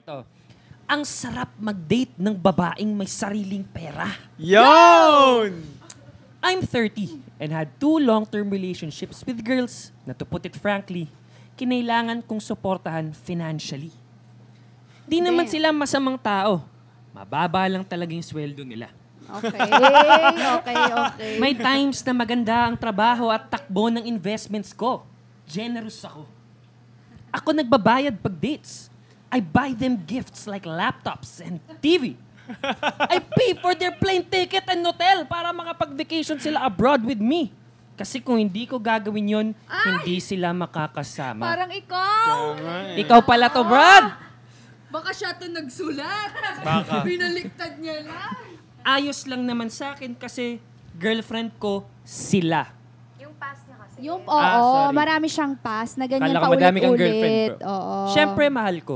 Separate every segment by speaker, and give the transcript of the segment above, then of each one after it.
Speaker 1: Ito. Ang sarap mag-date ng babaeng may sariling pera.
Speaker 2: Yon!
Speaker 1: I'm 30 and had 2 long-term relationships with girls na, to put it frankly, kinailangan kong suportahan financially. Di naman sila masamang tao. Mababa lang talaga yung sweldo nila.
Speaker 3: Okay.
Speaker 1: May times na maganda ang trabaho at takbo ng investments ko. Generous ako. Ako nagbabayad pag dates. I buy them gifts like laptops and TV. I pay for their plane ticket and hotel para makapag-vacation sila abroad with me. Kasi kung hindi ko gagawin yon, hindi sila makakasama.
Speaker 3: Parang ikaw.
Speaker 1: Ikaw pala to, Brad!
Speaker 3: Baka siya to nagsulat.
Speaker 2: Baka.
Speaker 3: Pinaliktad niya lang.
Speaker 1: Ayos lang naman sa akin kasi girlfriend ko sila.
Speaker 3: Yung,
Speaker 1: sorry.
Speaker 3: marami siyang pass na ganyan
Speaker 1: Kala ko madami kang
Speaker 3: paulit-ulit.
Speaker 1: girlfriend, bro.
Speaker 3: Oo.
Speaker 1: Siyempre, mahal ko.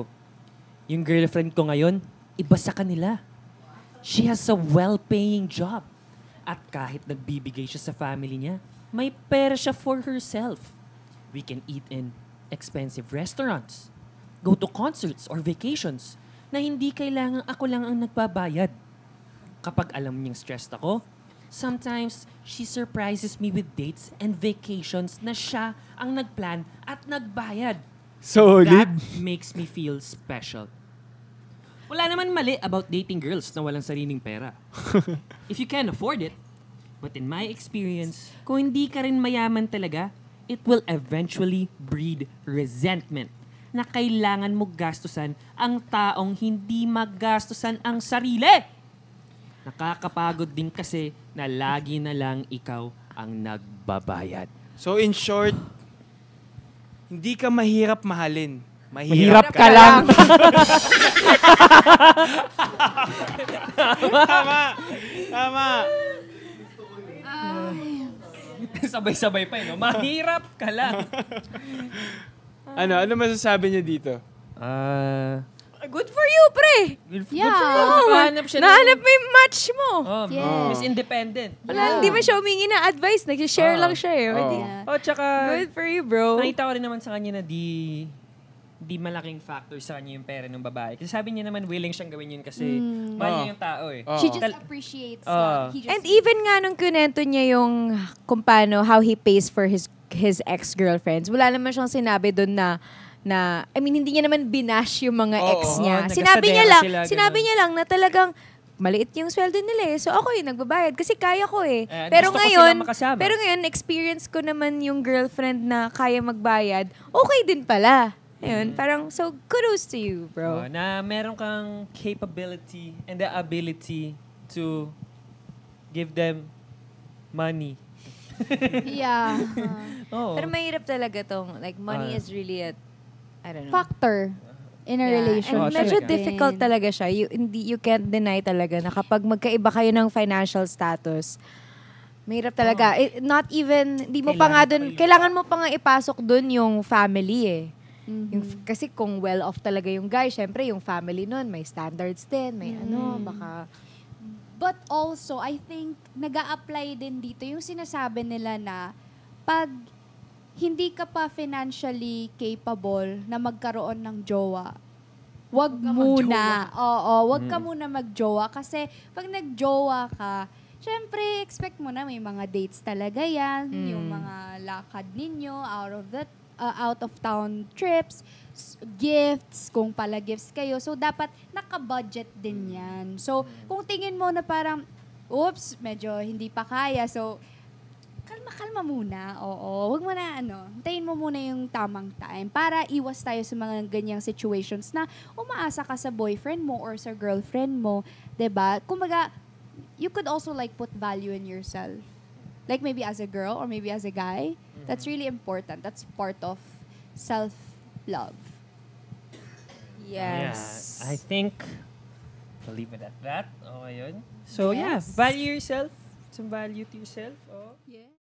Speaker 1: Yung girlfriend ko ngayon, iba sa kanila. She has a well-paying job. At kahit nagbibigay siya sa family niya, may pera siya for herself. We can eat in expensive restaurants, go to concerts or vacations na hindi kailangan ako lang ang nagbabayad. Kapag alam niyang stressed ako, sometimes she surprises me with dates and vacations na siya ang nagplan at nagbayad.
Speaker 2: Solid.
Speaker 1: That makes me feel special. Wala naman mali about dating girls na walang sariling pera. If you can afford it. But in my experience, kung hindi ka rin mayaman talaga, it will eventually breed resentment na kailangan mo gastusan ang taong hindi maggastusan ang sarili. Nakakapagod din kasi na lagi na lang ikaw ang nagbabayad.
Speaker 2: So in short, hindi ka mahirap mahalin.
Speaker 1: Mahirap ka lang.
Speaker 2: Tama.
Speaker 1: Sabay-sabay pa no? Mahirap ka lang.
Speaker 2: Ano masasabi niyo dito?
Speaker 4: Good for you, pre!
Speaker 3: Yeah.
Speaker 1: Nahanap siya
Speaker 4: Nahanap mo yung match mo.
Speaker 3: Yes.
Speaker 1: Miss Independent.
Speaker 4: Wala, hindi mo siya humingi na advice. Nag-share lang siya eh.
Speaker 3: Yeah.
Speaker 1: Tsaka,
Speaker 4: Good for you, bro.
Speaker 1: nakita ko rin naman sa kanya na di malaking factor sa kanya yung pera ng babae. Kasi sabi niya naman willing siyang gawin yun kasi mahal niya yung tao eh.
Speaker 3: She just appreciates. He just
Speaker 4: And even nga nung kunento niya yung kung paano, how he pays for his ex-girlfriends, wala naman siyang sinabi doon na I mean, hindi niya naman binash yung mga ex niya.
Speaker 1: nagasadera
Speaker 4: Sinabi
Speaker 1: sila,
Speaker 4: niya lang na talagang maliit yung sweldo nila eh. So ako yung nagbabayad kasi kaya ko eh.
Speaker 1: Gusto ko silang makasama.
Speaker 4: Pero ngayon, experience ko naman yung girlfriend na kaya magbayad, okay din pala. Ayun, parang, so kudos to you, bro.
Speaker 1: Na meron kang capability and the ability to give them money.
Speaker 3: Yeah.
Speaker 1: Oo.
Speaker 4: Pero mahirap talaga tong, like, money is really a, I don't know.
Speaker 3: Factor in a
Speaker 4: Yeah,
Speaker 3: relationship.
Speaker 4: and medyo
Speaker 1: talaga.
Speaker 4: difficult talaga siya. You can't deny talaga na kapag magkaiba kayo ng financial status, mahirap talaga. Not even, di mo pa nga dun, kailangan mo pa nga ipasok dun yung family eh. Kasi kung well-off talaga yung guy, syempre yung family nun, may standards din, may baka...
Speaker 3: But also, I think, nag-a-apply din dito yung sinasabi nila na pag hindi ka pa financially capable na magkaroon ng jowa, wag muna. Oo, wag ka muna mag-jowa. Kasi pag nag-jowa ka, syempre, expect mo na may mga dates talaga yan, yung mga lakad ninyo, out of town trips, gifts, kung pala gifts kayo. So, dapat naka-budget din yan. So, kung tingin mo na parang, oops, medyo hindi pa kaya. So, kalma muna. Oo. Huwag mo na, hintayin mo muna yung tamang time para iwas tayo sa mga ganyang situations na umaasa ka sa boyfriend mo or sa girlfriend mo. 'Di ba? Kumbaga, you could also like put value in yourself. Like maybe as a girl or maybe as a guy. That's really important. That's part of self-love.
Speaker 4: Yes.
Speaker 1: Yeah, I think I'll leave it at that. Okay yun. So
Speaker 3: Yes.
Speaker 1: value yourself. Some value to yourself. Oh.
Speaker 3: Yeah.